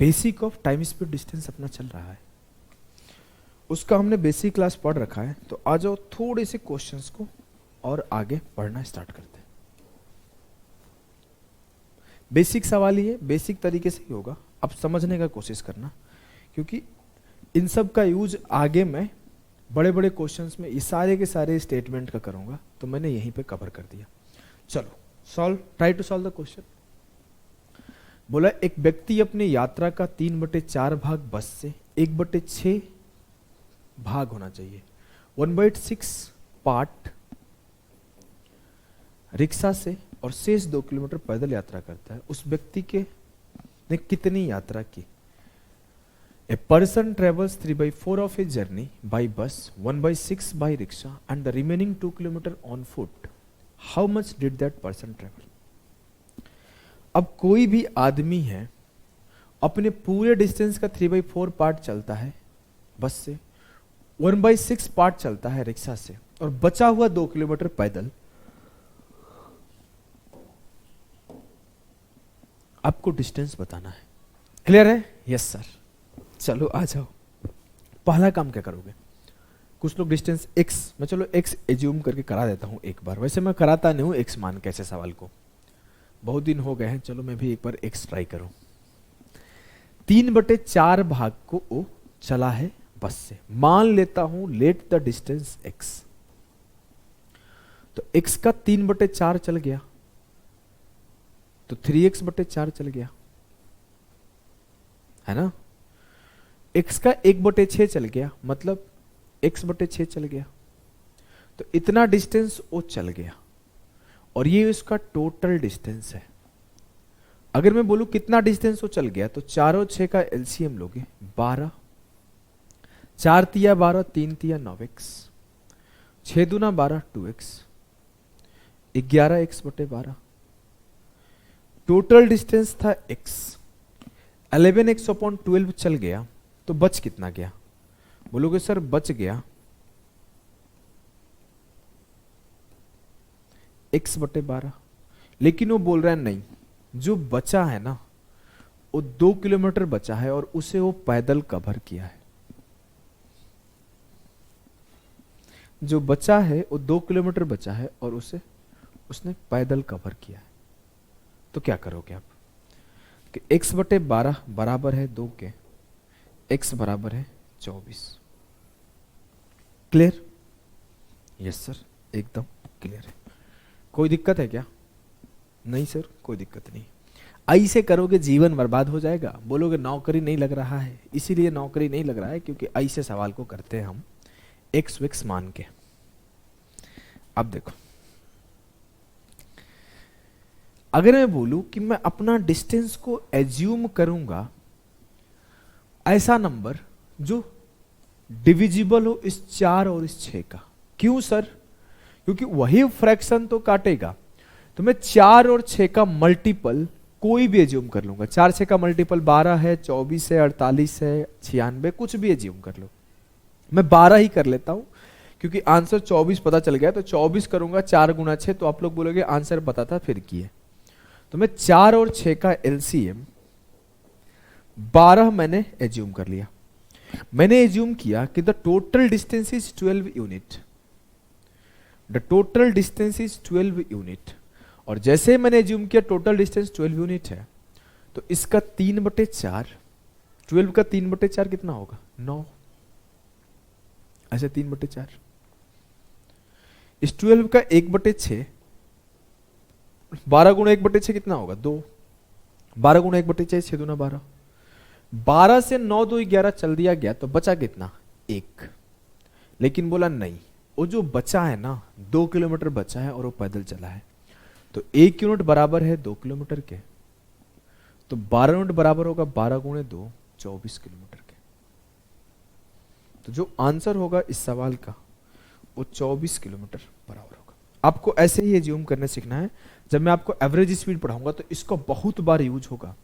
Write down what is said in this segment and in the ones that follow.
Basic of time speed distance अपना चल रहा है, उसका हमने बेसिक क्लास पढ़ रखा है। तो आ जाओ थोड़े से क्वेश्चंस को और आगे पढ़ना स्टार्ट करते हैं। बेसिक सवाल ही है, बेसिक तरीके से ही होगा, अब समझने का कोशिश करना, क्योंकि इन सब का यूज आगे मैं बड़े बड़े क्वेश्चंस में ये सारे के सारे स्टेटमेंट का करूंगा, तो मैंने यहीं पे कवर कर दिया। चलो solve, try to solve the question. बोला एक व्यक्ति अपनी यात्रा का 3/4 भाग बस से, 1/6 भाग होना चाहिए, 1/6 पार्ट रिक्शा से और शेष 2 किलोमीटर पैदल यात्रा करता है। उस व्यक्ति के ने कितनी यात्रा की? A person travels 3/4 of his journey by bus, 1/6 by rickshaw and the remaining 2 kilometer on foot. How much did that person travel? अब कोई भी आदमी है, अपने पूरे डिस्टेंस का 3/4 पार्ट चलता है बस से, 1/6 पार्ट चलता है रिक्शा से, और बचा हुआ 2 किलोमीटर पैदल आपको डिस्टेंस बताना है। क्लियर है? Yes sir. चलो आ जाओ, पहला काम क्या करोगे? कुछ लोग डिस्टेंस x, मैं चलो x एज्यूम करके करा देता हूं एक बार, वैसे मैं कराता नहीं हूं x मान के ऐसे सवाल को, बहुत दिन हो गए हैं, चलो मैं भी एक बार x ट्राई करूं। 3/4 भाग को वो चला है बस से, मान लेता हूं लेट द डिस्टेंस x, तो x का 3/4 चल गया, तो 3x/4 चल गया, है ना। x का 1/6 चल गया, मतलब x/6 चल गया, तो इतना डिस्टेंस वो चल गया, और ये उसका टोटल डिस्टेंस है। अगर मैं बोलूं कितना डिस्टेंस वो चल गया, तो 4 और 6 का एलसीएम लोगे 12, 4 तिया 12, 3 तिया 9x, 6 दूना 12 2x, 11x/12। टोटल डिस्टेंस था x, 11x/12 चल गया, तो बच कितना गया? बोलोगे सर बच गया x/12, लेकिन वो बोल रहा है नहीं, जो बचा है ना वो 2 किलोमीटर बचा है और उसे वो पैदल कवर किया है। जो बचा है वो 2 किलोमीटर बचा है और उसे उसने पैदल कवर किया है। तो क्या करोगे आप कि x/12 बराबर है 2 के, x बराबर है 24। क्लियर? यस सर, एकदम क्लियर है। कोई दिक्कत है क्या? नहीं सर, कोई दिक्कत नहीं। ऐसे करोगे जीवन बर्बाद हो जाएगा, बोलोगे नौकरी नहीं लग रहा है, इसीलिए नौकरी नहीं लग रहा है क्योंकि ऐसे सवाल को करते हैं हम एक्स विक्स मान के। अब देखो, अगर मैं बोलूं कि मैं अपना डिस्टेंस को एज्यूम करूंगा ऐसा नंबर जो डिविजिबल हो इस 4 और इस 6 का। क्यों सर? क्योंकि वही फ्रैक्शन तो काटेगा, तो मैं 4 और 6 का मल्टीपल कोई भी एज्यूम कर लूंगा। 4 6 का मल्टीपल 12 है, 24 है, 48 है, 96, कुछ भी एज्यूम कर लो। मैं 12 ही कर लेता हूं क्योंकि आंसर 24 पता चल गया, तो 24 करूंगा 4 गुना 6, तो आप लोग बोलोगे आंसर पता था फिर किए। तो मैं 4 और 6 का एलसीएम 12 मैंने एज्यूम कर लिया। मैंने एज्यूम किया कि the total distance is 12 unit, the total distance is 12 unit. और जैसे मैंने एज्यूम किया टोटल डिस्टेंस 12 यूनिट है, तो इसका 3/4, 12 का 3/4 कितना होगा? 9। ऐसे 3/4, इस 12 का 1/6, 12 गुणा 1/6 कितना होगा? 2। 12 गुणा 1/6, 6 दूना 12, 12 से 9 2 11 चल दिया गया, तो बचा कितना? 1। लेकिन बोला नहीं, वो जो बचा है ना 2 किलोमीटर बचा है और वो पैदल चला है, तो 1 यूनिट बराबर है 2 किलोमीटर के, तो 12 यूनिट बराबर होगा 12 गुणे 2, 24 किलोमीटर के। तो जो आंसर होगा इस सवाल का वो 24 किलोमीटर बराबर होगा। आपको ऐसे ही एज्यूम करने सीखना है। जब मैं आपको एवरेज स्पीड पढ़ाऊंगा तो इसको बहुत बार यूज होगा।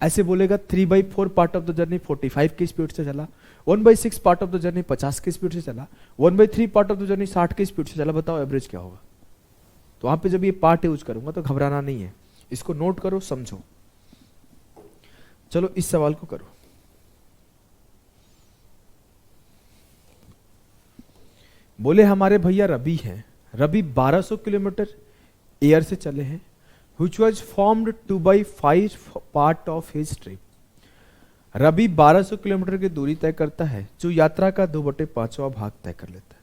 ऐसे बोलेगा 3/4 पार्ट ऑफ द जर्नी 45 की स्पीड से चला, 1/6 पार्ट ऑफ द जर्नी 50 की स्पीड से चला, 1/3 पार्ट ऑफ द जर्नी 60 की स्पीड से चला। बताओ एवरेज क्या होगा? तो वहां पे जब ये पार्ट यूज करूंगा तो घबराना नहीं है, इसको नोट करो, समझो। चलो इस सवाल को करो। बोले हमारे भैया रवि हैं, रवि 1200 किलोमीटर एयर से चले हैं, which was formed 2/5 part of his trip. Ravi 1200 kilometre की दूरी तय करता है जो यात्रा का 2/5वां भाग तय कर लेता है।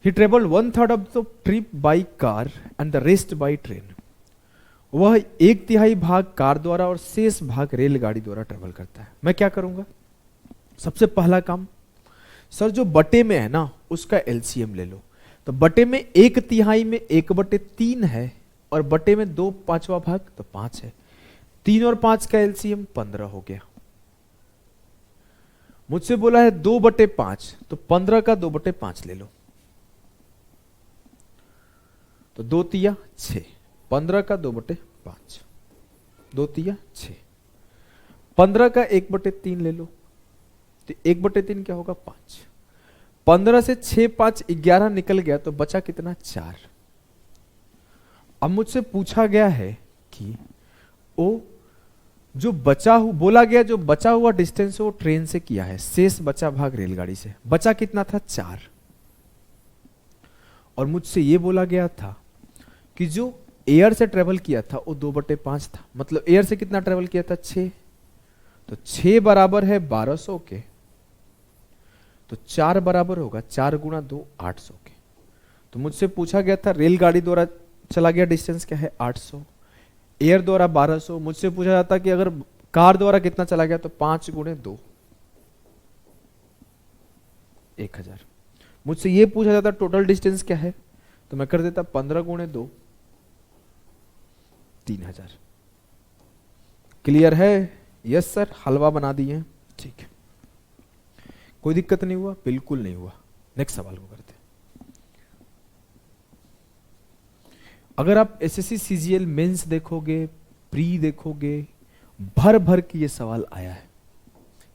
He traveled 1/3 of the trip by car and the rest by train। वह 1/3 भाग कार द्वारा और शेष भाग रेलगाड़ी द्वारा ट्रेवल करता है। मैं क्या करूंगा, सबसे पहला काम, सर जो बटे में है ना उसका एलसीएम ले लो। तो बटे में 1/3 में 1/3 है और बटे में 2/5वां भाग तो 5 है। 3 और 5 का एलसीएम 15 हो गया। मुझसे बोला है 2/5, तो 15 का 2/5 ले लो, तो 2 तिया 6, 15 का 2/5, 2 तिया 6, 15 का 1/3 ले लो, तो 1/3 क्या होगा 5, 15 से 6 5 11 निकल गया तो बचा कितना 4। अब मुझसे पूछा गया है कि ओ जो बोला गया जो बचा हुआ डिस्टेंस वो ट्रेन से किया है, शेष बचा भाग रेलगाड़ी से, बचा कितना था 4। और मुझसे ये बोला गया था कि जो एयर से ट्रेवल किया था वो 2/5 था, मतलब एयर से कितना ट्रेवल किया था 6, तो 6 बराबर है 1200 के, तो 4 बराबर होगा 4 गुणा 2 800 के। तो मुझसे पूछा गया था रेलगाड़ी द्वारा चला गया डिस्टेंस क्या है 800, एयर द्वारा 1200। मुझसे पूछा जाता कि अगर कार द्वारा कितना चला गया तो 5 गुणे 2 1000। मुझसे ये पूछा जाता टोटल डिस्टेंस क्या है, तो मैं कर देता 15 गुणे 2 3000। क्लियर है? यस सर, हलवा बना दिए, ठीक है, कोई दिक्कत नहीं हुआ? बिल्कुल नहीं हुआ। नेक्स्ट सवाल को करते हैं। अगर आप एसएससी सीजीएल मेंस देखोगे, प्री देखोगे, भर भर के ये सवाल आया है।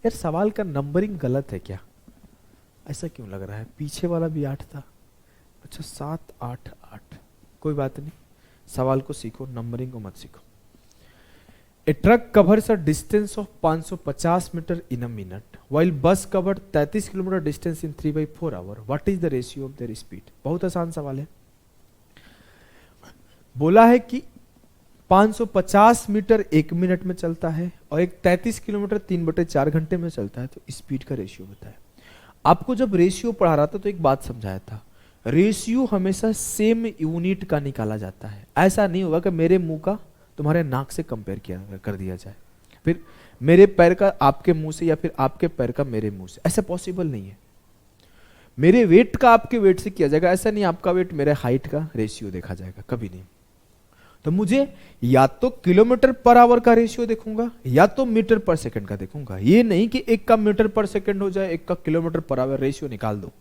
यार सवाल का नंबरिंग गलत है क्या? ऐसा क्यों लग रहा है? पीछे वाला भी 8 था, अच्छा 7 8 8, कोई बात नहीं, सवाल को सीखो, नंबरिंग को मत सीखो। A truck covers a distance of 550 metre in a minute while bus covered 33 kilometre distance in 3/4 hour, what is the ratio of their speed. बहुत आसान सवाल है। बोला है कि 550 मीटर 1 मिनट में चलता है और एक 33 किलोमीटर 3/4 घंटे में चलता है, तो स्पीड का रेशियो बताए। आपको जब रेशियो पढ़ा रहा था तो एक बात समझाया था, रेशियो हमेशा सेम यूनिट का निकाला जाता है। ऐसा नहीं होगा कि मेरे मुंह का तुम्हारे नाक से कंपेयर किया कर दिया जाए, फिर मेरे पैर का आपके मुंह से या फिर आपके पैर का मेरे मुंह से, ऐसा पॉसिबल नहीं है। मेरे वेट का आपके वेट से किया जाएगा, ऐसा नहीं आपका वेट मेरे हाइट का रेशियो देखा जाएगा, कभी नहीं। तो मुझे या तो किलोमीटर पर आवर का रेशियो देखूंगा या तो मीटर पर सेकंड का देखूंगा। ये नहीं कि एक का मीटर पर सेकंड हो जाए एक का किलोमीटर पर आवर, रेशियो निकाल दो,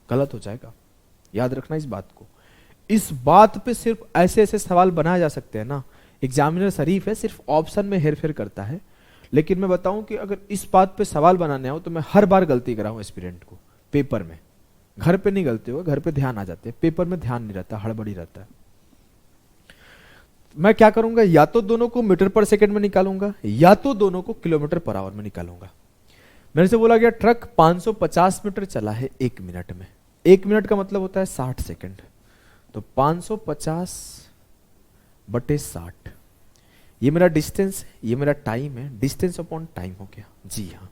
गलत हो जाएगा। याद रखना इस बात को। इस बात पे सिर्फ ऐसे ऐसे सवाल बनाए जा सकते हैं ना, एग्जामिनर शरीफ है, सिर्फ ऑप्शन में हेरफेर करता है। लेकिन मैं बताऊं कि अगर इस बात पे सवाल बनाने आओ तो मैं हर बार गलती कराऊं एस्पिरेंट को पेपर में। घर पे नहीं गलती होगा, घर पे ध्यान आ जाते हैं, पेपर में ध्यान नहीं रहता, हड़बड़ी रहता है। मैं क्या करूंगा, या तो दोनों को मीटर पर सेकंड में निकालूंगा या तो दोनों को किलोमीटर पर आवर में निकालूंगा। मेरे से बोला गया ट्रक 550 मीटर चला है 1 मिनट में। 1 मिनट का मतलब होता है 60 सेकंड, तो 550/60, ये मेरा डिस्टेंस, ये मेरा टाइम है, डिस्टेंस अपॉन टाइम हो गया। जी हाँ,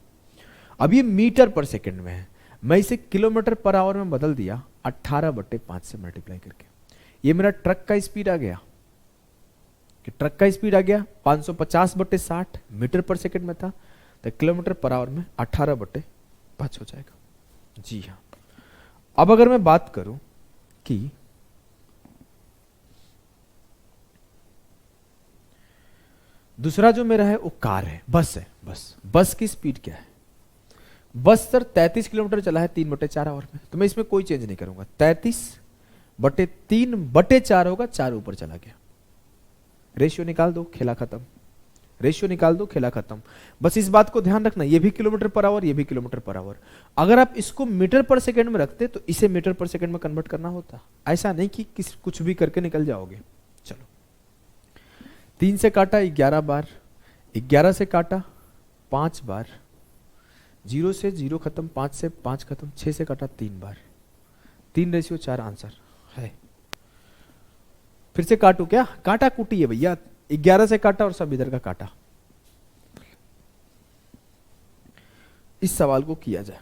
अब ये मीटर पर सेकंड में है, मैं इसे किलोमीटर पर आवर में बदल दिया 18/5 से मल्टीप्लाई करके। ये मेरा ट्रक का स्पीड आ गया, कि ट्रक का स्पीड आ गया 550/60 मीटर पर सेकंड में था, तो किलोमीटर पर आवर में 18/5 हो जाएगा। जी हाँ, अब अगर मैं बात करूं कि दूसरा जो मेरा है वो कार है, बस है, बस की स्पीड क्या है? बस सर 33 किलोमीटर चला है 3/4 आवर में, तो मैं इसमें कोई चेंज नहीं करूंगा, 33/3/4 होगा, 4 ऊपर चला गया। रेशियो निकाल दो, खेला खत्म, रेशियो निकाल दो, खेला खत्म। बस इस बात को ध्यान रखना, ये भी किलोमीटर पर आवर, ये भी किलोमीटर पर आवर। अगर आप इसको मीटर पर सेकंड में रखते तो इसे मीटर पर सेकंड में कन्वर्ट करना होता, ऐसा नहीं कि कुछ भी करके निकल जाओगे। चलो 3 से काटा 11 बार, 11 से काटा 5 बार, 0 से 0 खत्म, 5 से 5 खत्म, 6 से कटा 3 बार, 3:4 आंसर है। फिर से काटू क्या? काटा कूटी है भैया, 11 से काटा और सब इधर का काटा। इस सवाल को किया जाए।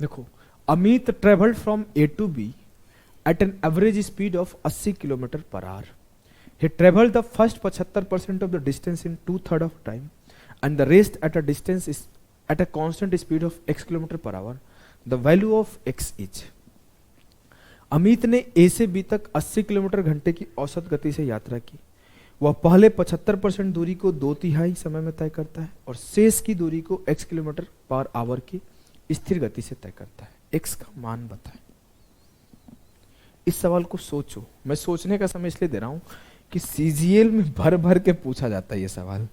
देखो, Amit traveled from A to B at an average speed of 80 kilometre per hour. He traveled the first 75% of the distance in 2/3 of time and the rest at a distance is at a constant speed of x kilometre per our. The value of x is. Amit ने A से B तक 80 kilometre घंटे की औसत गति से यात्रा की. वह पहले 75% दूरी को 2/3 समय में तय करता है और शेष की दूरी को x किलोमीटर पर आवर की स्थिर गति से तय करता है. x का मान बताएं. इस सवाल को सोचो. मैं सोचने का समय इसलिए दे रहा हूं कि सीजीएल में भर भर के पूछा जाता है ये सवाल.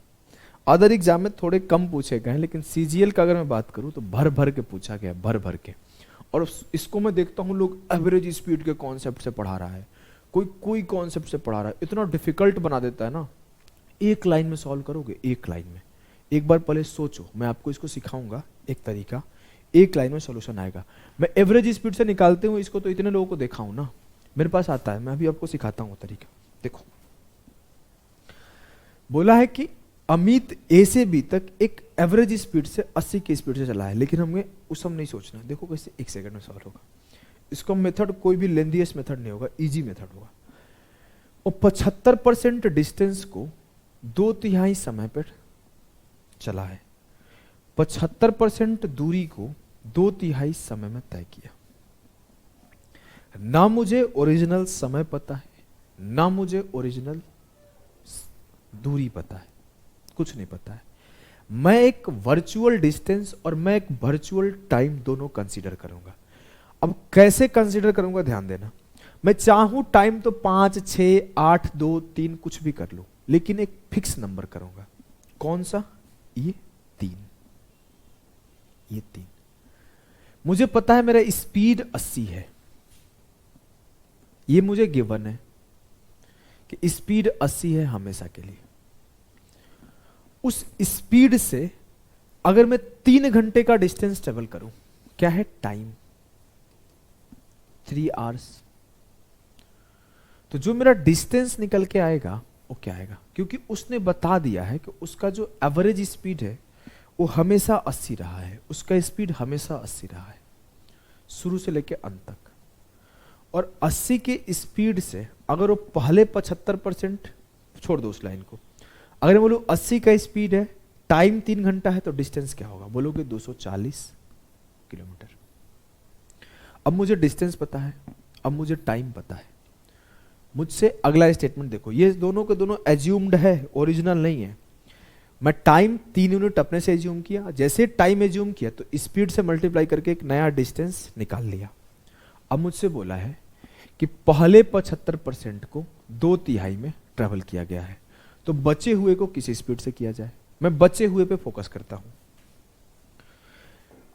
अदर एग्जाम में थोड़े कम पूछे गए, लेकिन सीजीएल का अगर मैं बात करूं तो भर भर के पूछा गया, भर भर के. और इसको मैं देखता हूं लोग एवरेज स्पीड के कॉन्सेप्ट से पढ़ा रहा है, कोई कॉन्सेप्ट से पढ़ा रहा है, इतना डिफिकल्ट बना देता है ना. एक लाइन में सॉल्व करोगे, एक लाइन में. एक बार पहले सोचो, मैं आपको इसको सिखाऊंगा एक तरीका, एक लाइन में सोल्यूशन आएगा. मैं एवरेज स्पीड से निकालते हूँ इसको, तो इतने लोगों को देखा हूं ना, मेरे पास आता है. मैं अभी आपको सिखाता हूँ तरीका. देखो, बोला है कि अमित ए से बी तक एक एवरेज स्पीड से 80 की स्पीड से चला है, लेकिन हमें उस सब नहीं सोचना. देखो कैसे 1 सेकंड में सॉल्व होगा. इसका मेथड कोई भी लेंथीएस्ट मेथड नहीं होगा, इजी मेथड होगा. और 75% डिस्टेंस को 2/3 समय पर चला है. 75% दूरी को 2/3 समय में तय किया. ना मुझे ओरिजिनल समय पता है, ना मुझे ओरिजिनल दूरी पता है, कुछ नहीं पता है. मैं एक वर्चुअल डिस्टेंस और मैं एक वर्चुअल टाइम दोनों कंसीडर करूंगा. अब कैसे कंसीडर करूंगा ध्यान देना. मैं चाहूं टाइम तो 5, 6, 8, 2, 3 कुछ भी कर लूं, लेकिन एक फिक्स नंबर करूंगा. कौन सा? ये 3. ये 3. मुझे पता है मेरा स्पीड 80 है. ये मुझे गिवन है कि स्पीड 80 है हमेशा के लिए. उस स्पीड से अगर मैं 3 घंटे का डिस्टेंस ट्रेवल करूं, क्या है टाइम? 3 आवर्स. तो जो मेरा डिस्टेंस निकल के आएगा वो क्या आएगा? क्योंकि उसने बता दिया है कि उसका जो एवरेज स्पीड है वो हमेशा 80 रहा है. उसका स्पीड हमेशा 80 रहा है शुरू से लेके अंत तक. और 80 के स्पीड से अगर वो पहले 75%, छोड़ दो उस लाइन को, अगर मैं बोलूं 80 का स्पीड है, टाइम 3 घंटा है, तो डिस्टेंस क्या होगा? बोलोगे 240 किलोमीटर. अब मुझे डिस्टेंस पता है, अब मुझे टाइम पता है. मुझसे अगला स्टेटमेंट देखो, ये दोनों के दोनों एज्यूम्ड है, ओरिजिनल नहीं है. मैं टाइम 3 यूनिट अपने से एज्यूम किया. जैसे टाइम एज्यूम किया तो स्पीड से मल्टीप्लाई करके एक नया डिस्टेंस निकाल लिया. अब मुझसे बोला है कि पहले 75% को 2/3 में ट्रेवल किया गया है, तो बचे हुए को किस स्पीड से किया जाए. मैं बचे हुए पे फोकस करता हूं.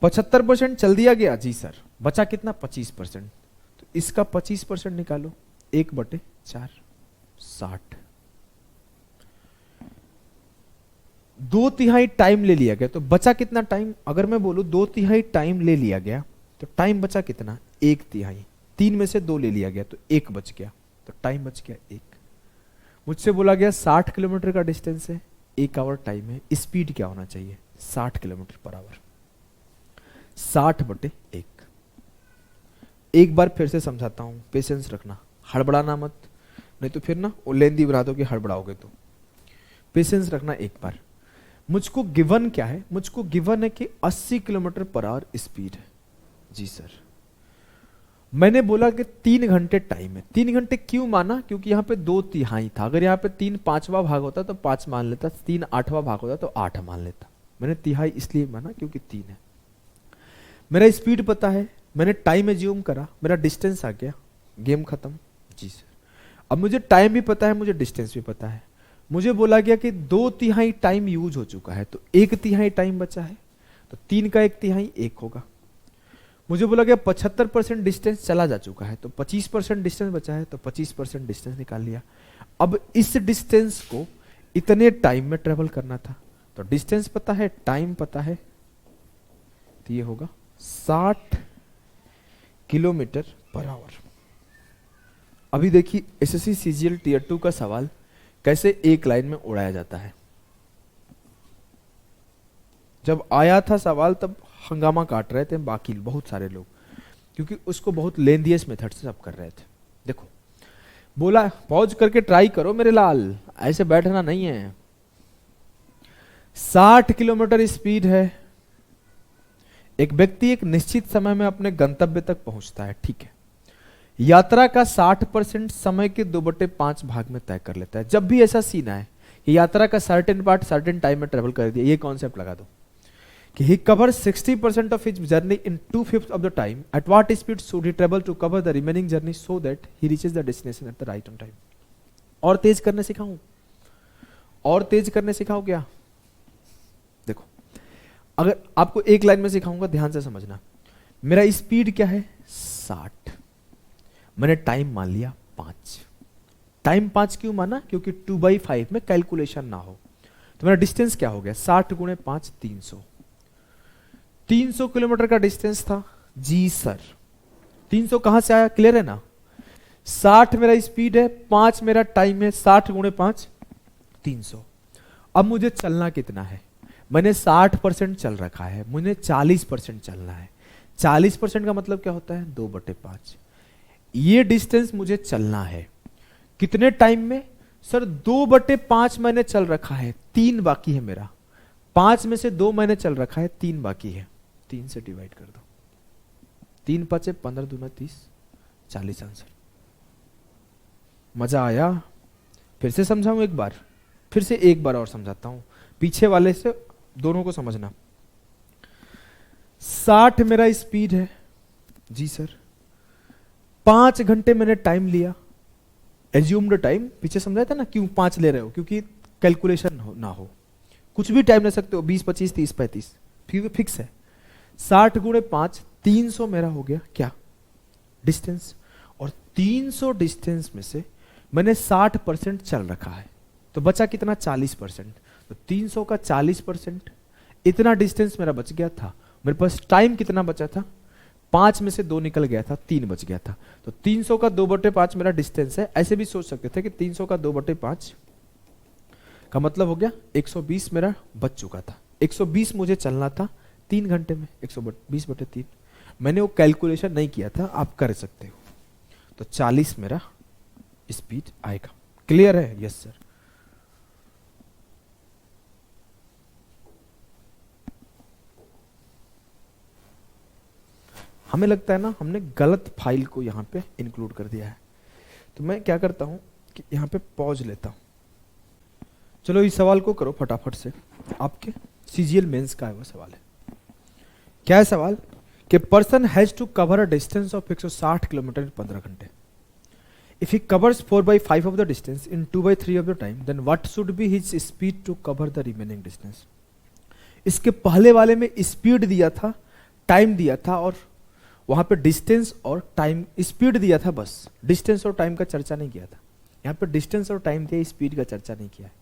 75% चल दिया गया जी सर, बचा कितना? 25%. तो इसका 25% निकालो, 1/4, 60. 2/3 टाइम ले लिया गया, तो बचा कितना टाइम? अगर मैं बोलूं 2/3 टाइम ले लिया गया, तो टाइम बचा कितना? 1/3. 3 में से 2 ले लिया गया तो 1 बच गया, तो टाइम बच गया 1. मुझसे बोला गया 60 किलोमीटर का डिस्टेंस है, 1 आवर टाइम है. स्पीड क्या होना चाहिए? 60 किलोमीटर पर आवर. 60/1. एक बार फिर से समझाता हूं, पेशेंस रखना, हड़बड़ाना मत, नहीं तो फिर ना वो लेंदी बना दो कि हड़बड़ाओगे तो. पेशेंस रखना एक बार. मुझको गिवन क्या है? मुझको गिवन है कि 80 किलोमीटर पर आवर स्पीड है. जी सर. मैंने बोला कि 3 घंटे टाइम है. 3 घंटे क्यों माना? क्योंकि यहां पे 2/3 था. अगर यहां पे 3 5वां भाग होता तो 5 मान लेता, 3 8वां भाग होता तो 8 मान लेता. मैंने तिहाई इसलिए माना क्योंकि 3 है. मेरा स्पीड पता है, मैंने टाइम एज्यूम करा, मेरा डिस्टेंस आ गया, गेम खत्म. जी सर. अब मुझे टाइम भी पता है, मुझे डिस्टेंस भी पता है. मुझे बोला गया कि 2/3 टाइम यूज हो चुका है, तो 1/3 टाइम बचा है, तो 3 का 1/3 1 होगा। मुझे बोला गया 75% डिस्टेंस चला जा चुका है, तो 25% डिस्टेंस बचा है, तो 25% डिस्टेंस निकाल लिया। अब इस डिस्टेंस को इतने टाइम में ट्रेवल करना था, तो डिस्टेंस पता है, टाइम पता है, तो ये होगा 60 किलोमीटर पर आवर। अभी देखिए एसएससी सीजीएल टियर 2 का सवाल कैसे एक लाइन में उड़ाया जाता है। जब आया था सवाल तब हंगामा काट रहे थे बाकी बहुत सारे लोग, क्योंकि उसको बहुत लेंदियस मेथड से सब कर रहे थे। देखो बोला पॉज करके ट्राई करो मेरे लाल, ऐसे बैठना नहीं है। 60 किलोमीटर स्पीड है, एक व्यक्ति एक निश्चित समय में अपने गंतव्य तक पहुंचता है, ठीक है। यात्रा का 60% समय के 2/5 भाग में तय कर लेता है। जब भी ऐसा सीन आए कि यात्रा का सर्टेन पार्ट सर्टेन टाइम में ट्रेवल कर दिया, ये कॉन्सेप्ट लगा दो कि he covers 60% of his journey in 2/5 of the time. At what speed should he travel to cover the remaining journey so that he reaches the destination at the right on time? और तेज करने सिखाऊं? और तेज करने सिखाऊं क्या? देखो अगर आपको एक line में सिखाऊंगा, ध्यान से समझना। मेरा स्पीड क्या है? 60। मैंने टाइम मान लिया 5। टाइम 5 क्यों माना? क्योंकि 2/5 में कैलकुलेशन ना हो। तो मेरा डिस्टेंस क्या हो गया? 60 × 5 300। 300 किलोमीटर का डिस्टेंस था। जी सर 300 कहां से आया? क्लियर है ना? 60 मेरा स्पीड है, 5 मेरा टाइम है, 60 × 5 300। अब मुझे चलना कितना है? मैंने 60% चल रखा है, मुझे 40% चलना है। 40% का मतलब क्या होता है? 2/5। ये डिस्टेंस मुझे चलना है कितने टाइम में? सर 2/5 मैंने चल रखा है, 3 बाकी है मेरा। 5 में से 2 मैंने चल रखा है, 3 बाकी है। 3 से डिवाइड कर दो, 3 × 5 = 15, 2 × 30, 40 आंसर। मजा आया? फिर से समझाऊं एक बार? फिर से एक बार और समझाता हूं, पीछे वाले से दोनों को समझना। 60 मेरा स्पीड है। जी सर 5 घंटे मैंने टाइम लिया, एज्यूम्ड टाइम। पीछे समझाया था ना क्यों 5 ले रहे हो? क्योंकि कैलकुलेशन ना हो, कुछ भी टाइम ले सकते हो, 20, 25, 30, 35 फिक्स है। 60 × 5 300 मेरा हो गया क्या? डिस्टेंस। और 300 डिस्टेंस में से मैंने 60% चल रखा है, तो बचा कितना? 40%। तो 300 का 40%, इतना डिस्टेंस मेरा बच गया था। मेरे पास टाइम कितना बचा था? 5 में से 2 निकल गया था, 3 बच गया था। तो 300 का 2/5 मेरा डिस्टेंस है। ऐसे भी सोच सकते थे कि 300 का 2/5 का मतलब हो गया 120 मेरा बच चुका था। 120 मुझे चलना था 3 घंटे में, 120/3। मैंने वो कैलकुलेशन नहीं किया था, आप कर सकते हो। तो 40 मेरा स्पीड आएगा। क्लियर है? Yes sir. हमें लगता है ना हमने गलत फाइल को यहां पे इंक्लूड कर दिया है, तो मैं क्या करता हूं कि यहां पे पॉज लेता हूं। चलो इस सवाल को करो फटाफट से, आपके सीजीएल मेंस का है वो सवाल है। क्या है सवाल? कि person has to cover a distance of 160 kilometre in 15 घंटे। If he covers 4/5 of the distance in 2/3 of the time, then what should be his speed to cover the remaining distance. इसके पहले वाले में स्पीड दिया था, time दिया था, और वहां पे डिस्टेंस और टाइम, स्पीड दिया था बस, डिस्टेंस और टाइम का चर्चा नहीं किया था। यहां पे डिस्टेंस और टाइम दिया, स्पीड का चर्चा नहीं किया है।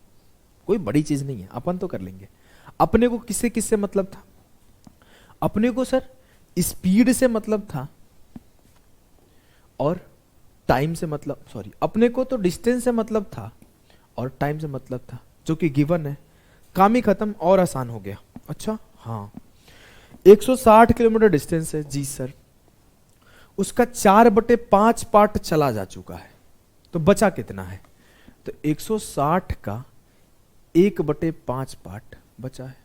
कोई बड़ी चीज नहीं है, अपन तो कर लेंगे। अपने को किससे किससे मतलब था? अपने को सर स्पीड से मतलब था और टाइम से मतलब, सॉरी, अपने को तो डिस्टेंस से मतलब था और टाइम से मतलब था, जो कि गिवन है। काम ही खत्म और आसान हो गया। अच्छा हाँ, 160 किलोमीटर डिस्टेंस है। जी सर, उसका 4/5 पार्ट चला जा चुका है, तो बचा कितना है? तो 160 का 1/5 पार्ट बचा है।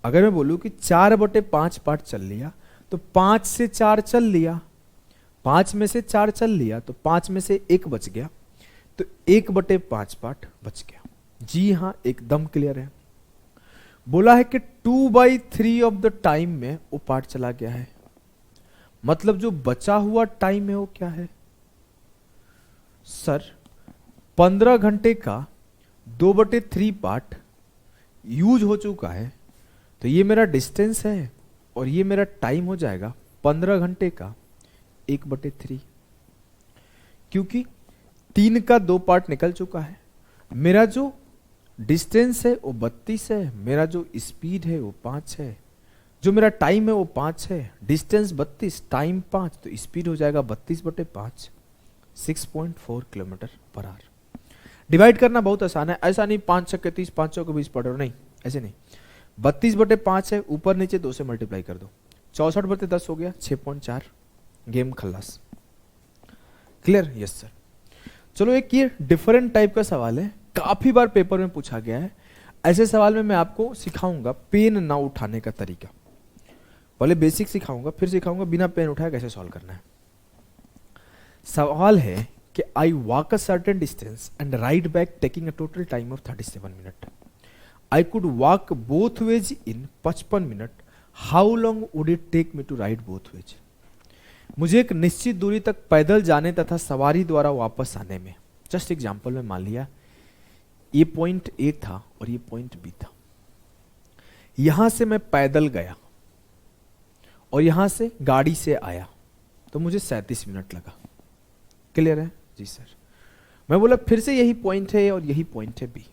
अगर मैं बोलूं कि 4/5 पार्ट चल लिया, तो 5 से 4 चल लिया, 5 में से 4 चल लिया, तो 5 में से 1 बच गया, तो 1/5 पार्ट बच गया। जी हाँ, एकदम क्लियर है। बोला है कि 2/3 ऑफ द टाइम में वो पार्ट चला गया है, मतलब जो बचा हुआ टाइम है वो क्या है? सर 15 घंटे का 2/3 पार्ट यूज हो चुका है, तो ये मेरा डिस्टेंस है और ये मेरा टाइम हो जाएगा 15 घंटे का 1/3, क्योंकि 3 का 2 पार्ट निकल चुका है। मेरा जो डिस्टेंस है वो 32 है, मेरा जो स्पीड है वो 5 है, जो मेरा टाइम है वो 5 है। डिस्टेंस 32, टाइम 5, तो स्पीड हो जाएगा 32/5, 6.4 किलोमीटर पर आवर। डिवाइड करना बहुत आसान है, ऐसा नहीं 5 छक्के 30, 5 चौके 20 पढ़ो, नहीं ऐसे नहीं। 32/5 है, ऊपर नीचे 2 से मल्टीप्लाई कर दो, 64/10 हो गया, 6.4, गेम खल्लास। क्लियर? Yes sir. चलो एक ये डिफरेंट टाइप का सवाल है, काफी बार पेपर में पूछा गया है। ऐसे सवाल में मैं आपको सिखाऊंगा पेन ना उठाने का तरीका। पहले बेसिक सिखाऊंगा, फिर सिखाऊंगा बिना पेन उठाए कैसे सॉल्व करना है। सवाल है कि I walk a certain distance and ride back taking a total time of 37 minute. I could walk both ways in 55 minute. How long would it take me to ride both ways. मुझे एक निश्चित दूरी तक पैदल जाने तथा सवारी द्वारा वापस आने में, जस्ट एग्जाम्पल में मान लिया ये पॉइंट ए था और ये पॉइंट बी था, यहां से मैं पैदल गया और यहां से गाड़ी से आया, तो मुझे 37 मिनट लगा। क्लियर है? जी सर। मैं बोला फिर से यही पॉइंट है और यही पॉइंट है बी।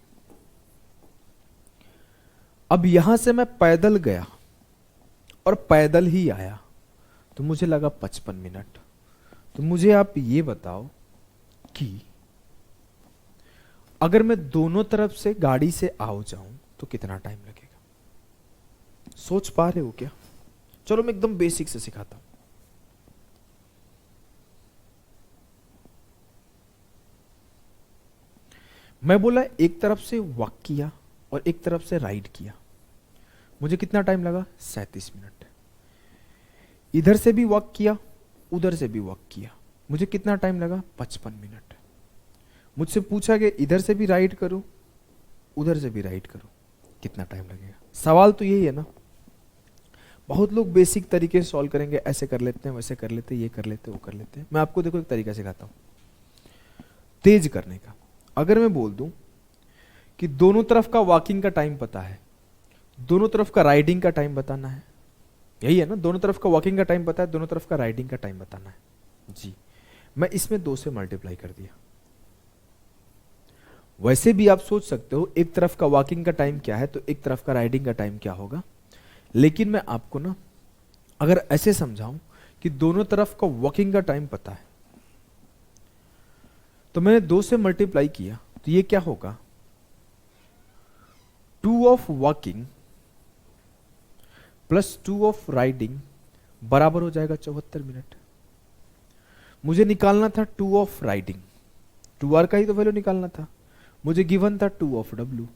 अब यहां से मैं पैदल गया और पैदल ही आया, तो मुझे लगा 55 मिनट। तो मुझे आप ये बताओ कि अगर मैं दोनों तरफ से गाड़ी से आओ जाऊं तो कितना टाइम लगेगा? सोच पा रहे हो क्या? चलो मैं एकदम बेसिक से सिखाता हूं। मैं बोला एक तरफ से वॉक किया और एक तरफ से राइड किया, मुझे कितना टाइम लगा? 37 मिनट। इधर से भी वॉक किया, उधर से भी वॉक किया, मुझे कितना टाइम लगा? 55 मिनट। मुझसे पूछा कि इधर से भी राइड करूं, उधर से भी राइड करूं, कितना टाइम लगेगा? सवाल तो यही है ना। बहुत लोग बेसिक तरीके से सॉल्व करेंगे, ऐसे कर लेते हैं, वैसे कर लेते हैं, ये कर लेते हैं, वो कर लेते हैं। मैं आपको देखो एक तरीका सिखाता हूं तेज करने का। अगर मैं बोल दूं कि दोनों तरफ का वॉकिंग का टाइम पता है, दोनों तरफ का राइडिंग का टाइम बताना है, यही है ना, दोनों तरफ का वॉकिंग का टाइम पता है, दोनों तरफ का राइडिंग का टाइम बताना है जी। मैं इसमें 2 से मल्टीप्लाई कर दिया। वैसे भी आप सोच सकते हो एक तरफ का वॉकिंग का टाइम क्या है तो एक तरफ का राइडिंग का टाइम क्या होगा, लेकिन मैं आपको ना अगर ऐसे समझाऊं कि दोनों तरफ का वॉकिंग का टाइम पता है, तो मैंने 2 से मल्टीप्लाई किया, तो ये क्या होगा? 2 of walking plus 2 of riding बराबर हो जाएगा 74 मिनट। मुझे निकालना था 2 ऑफ राइडिंग, 2r का ही तो वैल्यू निकालना था। मुझे गिवन था 2 ऑफ w,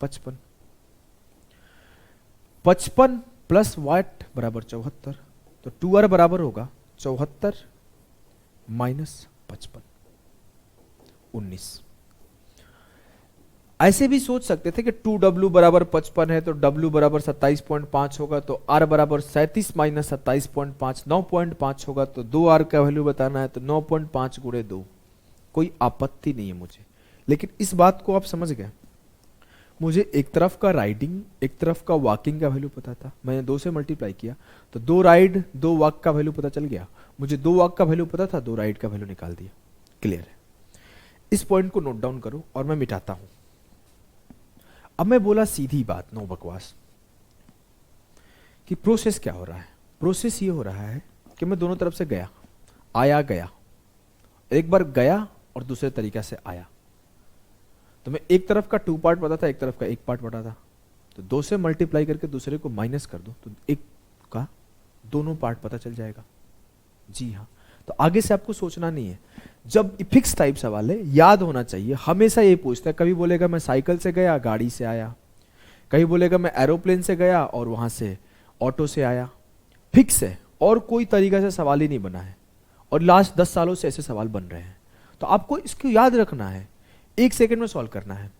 55। 55 प्लस वाट बराबर 74, तो 2r बराबर होगा 74 माइनस 55, 19। ऐसे भी सोच सकते थे कि 2w बराबर 55 है तो w बराबर 27.5 होगा, तो r बराबर 37 माइनस 27.5 9.5 होगा, तो 2r का वैल्यू बताना है तो 9.5 गुणे 2। कोई आपत्ति नहीं है मुझे, लेकिन इस बात को आप समझ गए। मुझे एक तरफ का राइडिंग एक तरफ का वॉकिंग का वैल्यू पता था, मैंने 2 से मल्टीप्लाई किया तो 2 राइड 2 वॉक का वैल्यू पता चल गया। मुझे 2 वॉक का वैल्यू पता था, 2 राइड का वैल्यू निकाल दिया। क्लियर है? इस पॉइंट को नोट डाउन करो और मैं मिटाता हूं। अब मैं बोला सीधी बात, नो बकवास, कि प्रोसेस क्या हो रहा है। प्रोसेस ये हो रहा है कि मैं दोनों तरफ से गया, आया गया, एक बार गया और दूसरे तरीका से आया। तो मैं एक तरफ का 2 पार्ट पता था, एक तरफ का 1 पार्ट पता था, तो 2 से मल्टीप्लाई करके दूसरे को माइनस कर दो तो एक का दोनों पार्ट पता चल जाएगा। जी हाँ, तो आगे से आपको सोचना नहीं है। जब फिक्स टाइप सवाल है, याद होना चाहिए, हमेशा ये पूछता है, कभी बोलेगा मैं साइकिल से गया गाड़ी से आया, कभी बोलेगा मैं एरोप्लेन से गया और वहां से ऑटो से आया। फिक्स है और कोई तरीका से सवाल ही नहीं बना है, और लास्ट 10 सालों से ऐसे सवाल बन रहे हैं। तो आपको इसको याद रखना है, 1 सेकेंड में सॉल्व करना है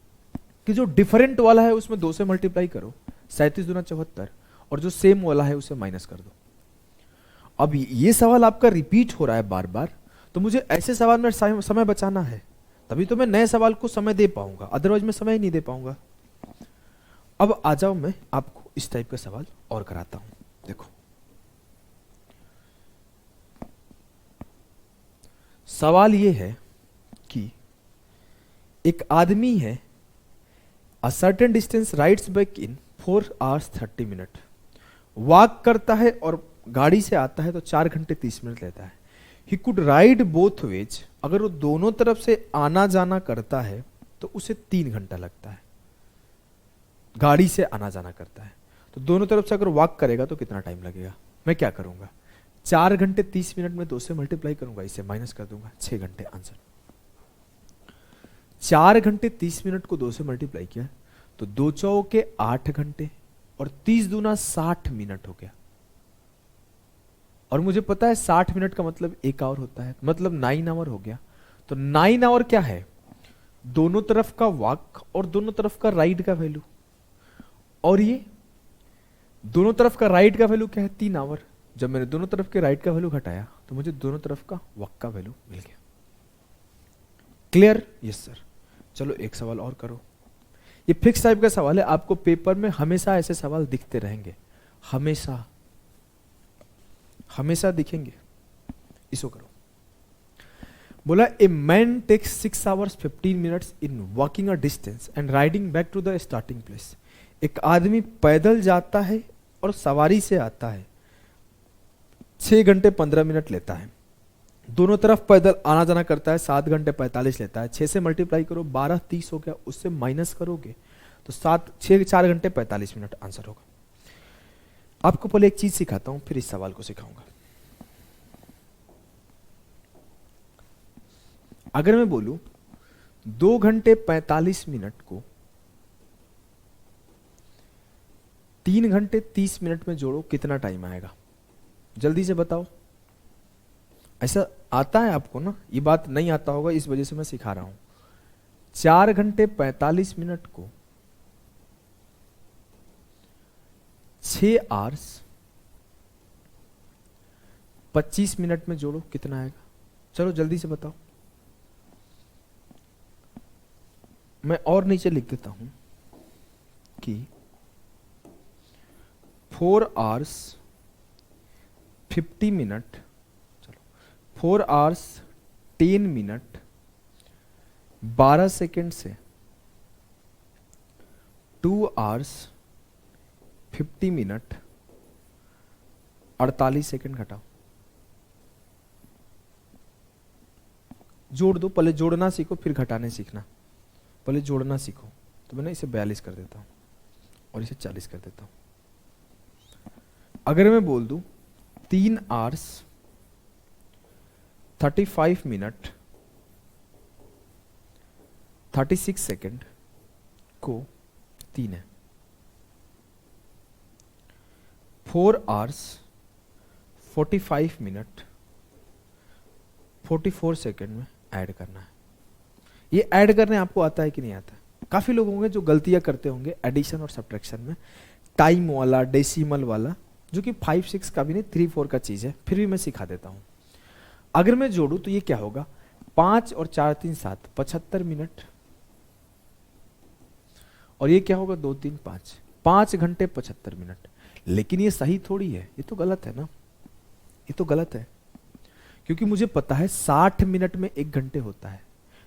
कि जो डिफरेंट वाला है उसमें 2 से मल्टीप्लाई करो, 37 दूना 74, और जो सेम वाला है उसे माइनस कर दो। अब ये सवाल आपका रिपीट हो रहा है बार बार, तो मुझे ऐसे सवाल में समय बचाना है, तभी तो मैं नए सवाल को समय दे पाऊंगा, अदरवाइज मैं समय ही नहीं दे पाऊंगा। अब आ जाओ, मैं आपको इस टाइप का सवाल और कराता हूं। देखो, सवाल ये है कि एक आदमी है, अ certain distance rides bike in 4 hours 30 minutes, walk करता है और गाड़ी से आता है तो 4 घंटे 30 मिनट लेता है। He could ride both veg, अगर वो दोनों तरफ से आना जाना करता है तो उसे 3 घंटा लगता है। गाड़ी से आना जाना करता है तो दोनों तरफ से अगर वॉक करेगा तो कितना टाइम लगेगा? मैं क्या करूंगा, 4 घंटे 30 मिनट में 2 से मल्टीप्लाई करूंगा, इसे माइनस कर दूंगा, 6 घंटे आंसर। 4 घंटे 30 मिनट को 2 से मल्टीप्लाई किया तो 2 चौके 8 घंटे और 30 दूना 60 मिनट हो गया। और मुझे पता है 60 मिनट का मतलब 1 आवर होता है, मतलब 9 आवर हो गया। तो 9 आवर क्या है? दोनों तरफ का वॉक और दोनों तरफ का राइड का वैल्यू। और ये दोनों तरफ का राइड का वैल्यू क्या है? 3 आवर। जब मैंने दोनों तरफ के राइड का वैल्यू घटाया तो मुझे दोनों तरफ का वॉक का वैल्यू मिल गया। क्लियर? Yes sir. चलो एक सवाल और करो। ये फिक्स टाइप का सवाल है, आपको पेपर में हमेशा ऐसे सवाल दिखते रहेंगे, हमेशा हमेशा दिखेंगे। इसको करो। बोला a man takes 6 hours 15 minutes in walking a distance and riding back to the starting place. एक आदमी पैदल जाता है और सवारी से आता है, 6 घंटे 15 मिनट लेता है। दोनों तरफ पैदल आना जाना करता है, 7 घंटे 45 लेता है। 6 से मल्टीप्लाई करो, 12 30 हो गया, उससे माइनस करोगे तो 4 घंटे 45 मिनट आंसर होगा। आपको पहले एक चीज सिखाता हूं, फिर इस सवाल को सिखाऊंगा। अगर मैं बोलूं 2 घंटे 45 मिनट को 3 घंटे 30 मिनट में जोड़ो, कितना टाइम आएगा? जल्दी से बताओ। ऐसा आता है आपको ना, ये बात नहीं आता होगा, इस वजह से मैं सिखा रहा हूं। 4 घंटे 45 मिनट को 6 hours 25 मिनट में जोड़ो, कितना आएगा? चलो जल्दी से बताओ। मैं और नीचे लिख देता हूं कि 4 hours 50 मिनट, चलो 4 hours 10 मिनट 12 सेकेंड से 2 hours 50 मिनट 48 सेकेंड घटाओ। जोड़ दो, पहले जोड़ना सीखो फिर घटाने सीखना। पहले जोड़ना सीखो। तो मैंने इसे 42 कर देता हूं और इसे 40 कर देता हूं। अगर मैं बोल दूं 3 hours 35 मिनट 36 सेकेंड को 3 है, 4 hours 45 मिनट 44 सेकेंड में ऐड करना है। ये ऐड करने आपको आता है कि नहीं आता है? काफी लोग होंगे जो गलतियां करते होंगे एडिशन और सब्ट्रैक्शन में, टाइम वाला, डेसिमल वाला, जो कि 5 6 का भी नहीं 3 4 का चीज है, फिर भी मैं सिखा देता हूं। अगर मैं जोड़ू तो ये क्या होगा? 5 और 4 3 7 75 मिनट, और ये क्या होगा? 2 3 5 5 घंटे 75 मिनट। लेकिन ये सही थोड़ी है, ये तो गलत है ना, ये तो गलत है। क्योंकि मुझे पता है 60 मिनट में 1 घंटे होता है,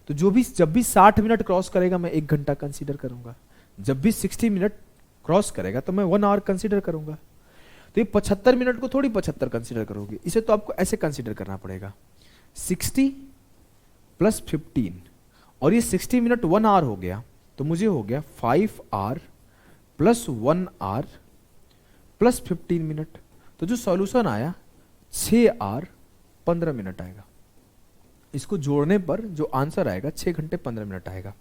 तो जब भी 60 मिनट क्रॉस करेगा मैं 1 घंटा कंसीडर करूंगा। जब भी 60 मिनट क्रॉस करेगा तो मैं 1 आवर कंसीडर करूंगा। तो ये 75 मिनट को थोड़ी 75 कंसीडर करोगे, इसे तो आपको ऐसे कंसीडर करना पड़ेगा 60 प्लस 15, और ये 60 मिनट 1 आवर हो गया, तो मुझे हो गया 5 hour plus 1 hour plus 15 minute. तो जो सॉल्यूशन आया 6 आवर 15 मिनट आएगा। इसको जोड़ने पर जो आंसर आएगा 6 घंटे 15 मिनट आएगा।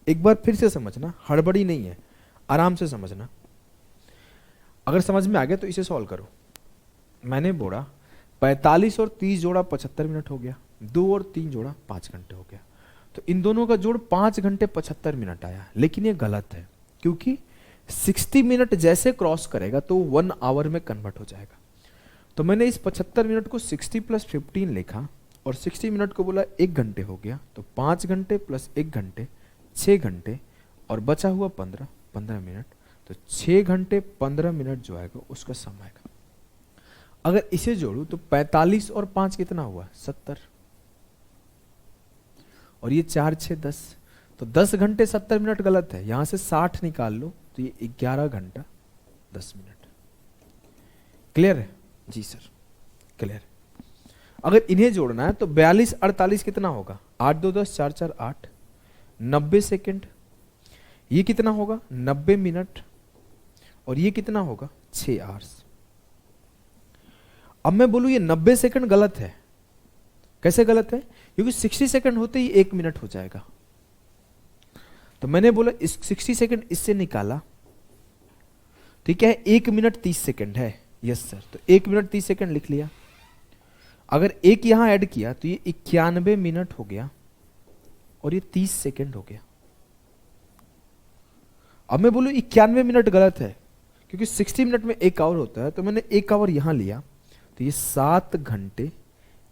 एक बार फिर से समझना, हड़बड़ी नहीं है, आराम से समझना। अगर समझ में आ गया तो इसे सॉल्व करो। मैंने बोला 45 और 30 जोड़ा 75 मिनट हो गया, 2 और 3 जोड़ा 5 घंटे हो गया। तो इन दोनों का जोड़ 5 घंटे 75 मिनट आया। लेकिन ये गलत है, क्योंकि 60 मिनट जैसे क्रॉस करेगा तो 1 आवर में कन्वर्ट हो जाएगा। तो मैंने इस 75 मिनट को 60 प्लस 15 लिखा और 60 मिनट को बोला 1 घंटे हो गया, तो 5 घंटे प्लस 1 घंटे 6 घंटे, और बचा हुआ 15 मिनट, तो 6 घंटे 15 मिनट जो आएगा उसका सम आएगा। अगर इसे जोड़ू तो 45 और 5 कितना हुआ 70, और ये 4 6 10, तो 10 घंटे 70 मिनट गलत है, यहां से 60 निकाल लो तो ये 11 घंटा 10 मिनट। क्लियर है जी सर, क्लियर। अगर इन्हें जोड़ना है तो 42 48 कितना होगा 8 2 10 4 4 8, 90 सेकेंड, ये कितना होगा 90 मिनट, और ये कितना होगा 6 आवर्स। अब मैं बोलूं ये 90 सेकंड गलत है। कैसे गलत है? क्योंकि 60 सेकंड होते ही 1 मिनट हो जाएगा। तो मैंने बोला इस 60 सेकंड इससे निकाला तो क्या है 1 मिनट 30 सेकंड है। यस सर, तो 1 मिनट 30 सेकंड लिख लिया। अगर एक यहां ऐड किया तो ये 91 मिनट हो गया और ये 30 सेकंड हो गया। अब मैं बोलूं 91 मिनट गलत है क्योंकि 60 मिनट में 1 आवर होता है, तो मैंने 1 आवर यहां लिया तो ये 7 घंटे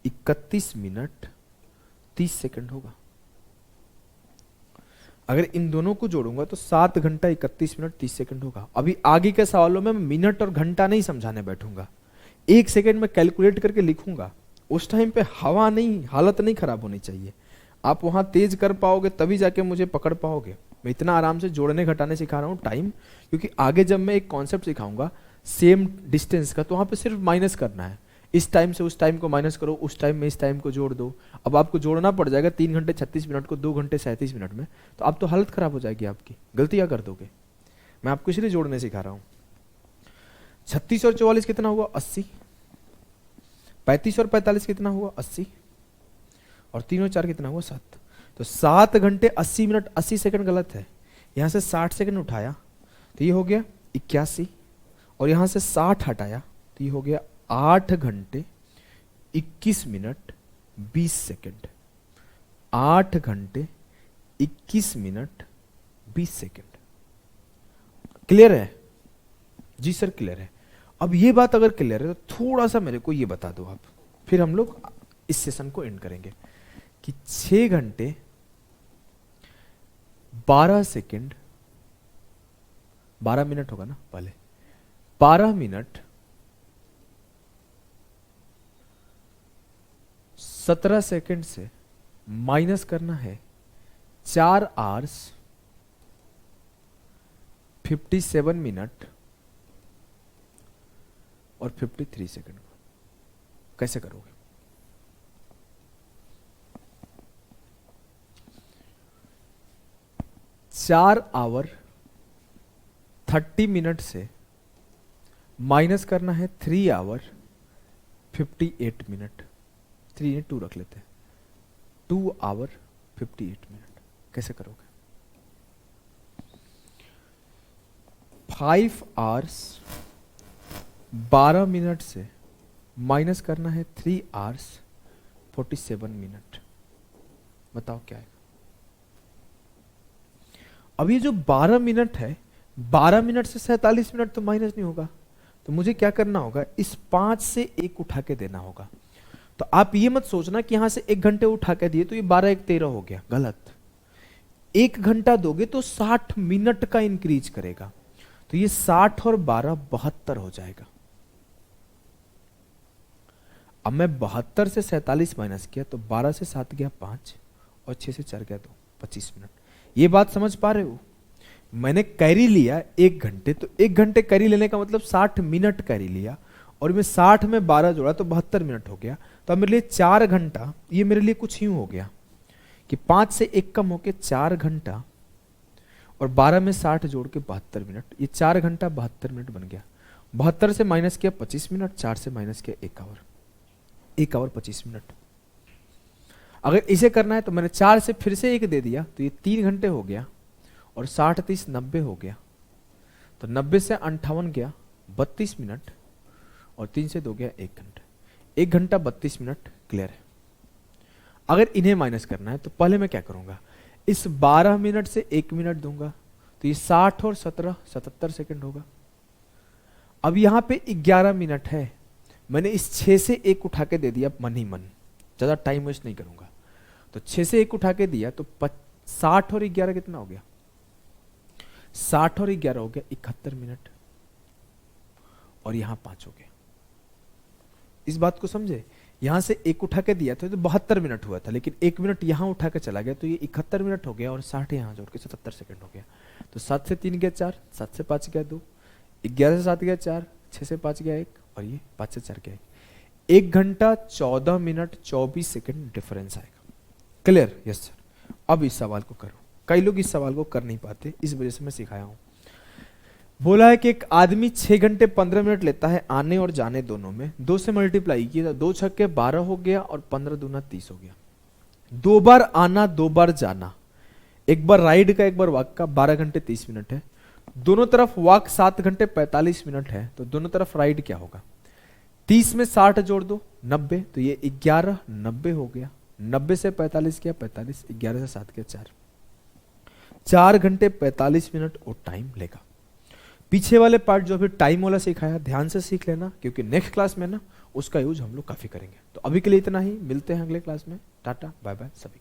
31 मिनट 30 सेकंड होगा। अगर इन दोनों को जोड़ूंगा तो 7 घंटा 31 मिनट 30 सेकंड होगा। अभी आगे के सवालों में मिनट और घंटा नहीं समझाने बैठूंगा, 1 सेकंड में कैलकुलेट करके लिखूंगा। उस टाइम पे हवा नहीं, हालत नहीं खराब होनी चाहिए। आप वहां तेज कर पाओगे तभी जाके मुझे पकड़ पाओगे। मैं इतना आराम से जोड़ने घटाने सिखा रहा हूं टाइम, क्योंकि आगे जब मैं एक कॉन्सेप्ट सिखाऊंगा सेम डिस्टेंस का, तो वहां पे सिर्फ माइनस करना है। इस टाइम से उस टाइम को माइनस करो, उस टाइम में इस टाइम को जोड़ दो। अब आपको जोड़ना पड़ जाएगा 3 घंटे 36 मिनट को 2 घंटे 37 मिनट में, तो अब तो हालत खराब हो जाएगी आपकी, गलतियां कर दोगे। मैं आपको इसलिए जोड़ने सिखा रहा हूं। 36 और 44 कितना हुआ 80, 35 और 45 कितना हुआ 80, और 3 और 4 कितना हुआ 7। तो 7 घंटे 80 मिनट 80 सेकंड गलत है। यहां से 60 सेकंड उठाया तो ये हो गया 81, और यहां से 60 हटाया तो ये हो गया 8 घंटे 21 मिनट 20 सेकंड। 8 घंटे 21 मिनट 20 सेकंड। क्लियर है जी सर? क्लियर है। अब ये बात अगर क्लियर है तो थोड़ा सा मेरे को ये बता दो आप, फिर हम लोग इस सेशन को एंड करेंगे कि 6 घंटे 12 सेकंड 12 मिनट होगा ना पहले, 12 मिनट 17 सेकंड से माइनस करना है 4 आवर्स 57 मिनट और 53 सेकंड को। कैसे करोगे? चार आवर 30 मिनट से माइनस करना है 3 आवर 58 मिनट। 3 2 रख लेते हैं, 2 आवर 58 मिनट। कैसे करोगे? 5 आवर्स 12 मिनट से माइनस करना है 3 आवर्स 47 मिनट। बताओ क्या है? अब ये जो 12 मिनट है, 12 मिनट से 47 मिनट तो माइनस नहीं होगा, तो मुझे क्या करना होगा, इस 5 से 1 उठा के देना होगा। तो आप ये मत सोचना कि यहां से 1 घंटे उठा के दिए तो ये 12 1 13 हो गया, गलत। 1 घंटा दोगे तो 60 मिनट का इंक्रीज करेगा, तो ये 60 और 12 72 हो जाएगा। अब मैं 72 से 47 माइनस किया तो 12 से 7 गया 5 और 6 से 4 गया 2, 25 मिनट। ये बात समझ पा रहे हो? मैंने कैरी लिया 1 घंटे, तो 1 घंटे कैरी लेने का मतलब 60 मिनट कैरी लिया, और मैं 60 में 12 जोड़ा तो 72 मिनट हो गया। तो अब मेरे लिए 4 घंटा, ये मेरे लिए कुछ यूं हो गया कि 5 से 1 कम होके 4 घंटा और 12 में 60 जोड़ के 72 मिनट। ये 4 घंटा 72 मिनट बन गया। 72 से माइनस किया 25 मिनट, 4 से माइनस किया 1 आवर, 1 आवर 25 मिनट। अगर इसे करना है तो मैंने 4 से फिर से 1 दे दिया तो ये 3 घंटे हो गया, और 60 30 90 हो गया, तो 90 से 58 गया 32 मिनट, और 3 से 2 गया 1 घंटा। 1 घंटा 32 मिनट। क्लियर है? अगर इन्हें माइनस करना है तो पहले मैं क्या करूंगा, इस 12 मिनट से 1 मिनट दूंगा तो ये 60 और 17 77 सेकंड होगा। अब यहां पे 11 मिनट है, मैंने इस 6 से 1 उठा के दे दिया मन ही मन, ज़्यादा टाइम वेस्ट नहीं करूंगा। तो 6 से 1 उठा के दिया तो 60 और 11 कितना हो गया? 60 और 11 हो गया 71 मिनट, और यहां 5 हो गया। इस बात को समझे, यहां से 1 उठा के दिया था तो 72 मिनट हुआ था, लेकिन 1 मिनट यहां उठा के चला गया तो ये 71 मिनट हो गया, और 60 यहां जोड़ के 77 सेकंड हो गया। तो 7 से 3 गया 4, 7 से 5 गया 2, 11 से 7 गया 4, 6 से 5 गया 1, और ये 5 से 4 गया 1। 1 घंटा 14 मिनट 24 सेकंड डिफरेंस आएगा। क्लियर? Yes sir. अब इस सवाल को करो। कई लोग इस सवाल को कर नहीं पाते, इस वजह से मैं सिखाया हूं। बोला है कि एक आदमी 6 घंटे 15 मिनट लेता है आने और जाने दोनों में, 2 से मल्टीप्लाई किया तो 2 छक्के 12 हो गया, और 15 दूना 30 हो गया। 2 बार आना 2 बार जाना, एक बार राइड का एक बार वॉक का, 12 घंटे 30 मिनट है। दोनों तरफ वॉक 7 घंटे 45 मिनट है, तो दोनों तरफ राइड क्या होगा? 30 में 60 जोड़ दो 90, तो ये 11 90 हो गया। 90 से 45 किया 45, 11 से 7 किया 4, 4 घंटे 45 मिनट और टाइम लेगा। पीछे वाले पार्ट जो अभी टाइम वाला सिखाया ध्यान से सीख लेना, क्योंकि नेक्स्ट क्लास में ना उसका यूज हम लोग काफी करेंगे। तो अभी के लिए इतना ही, मिलते हैं अगले क्लास में। टाटा बाय बाय सभी।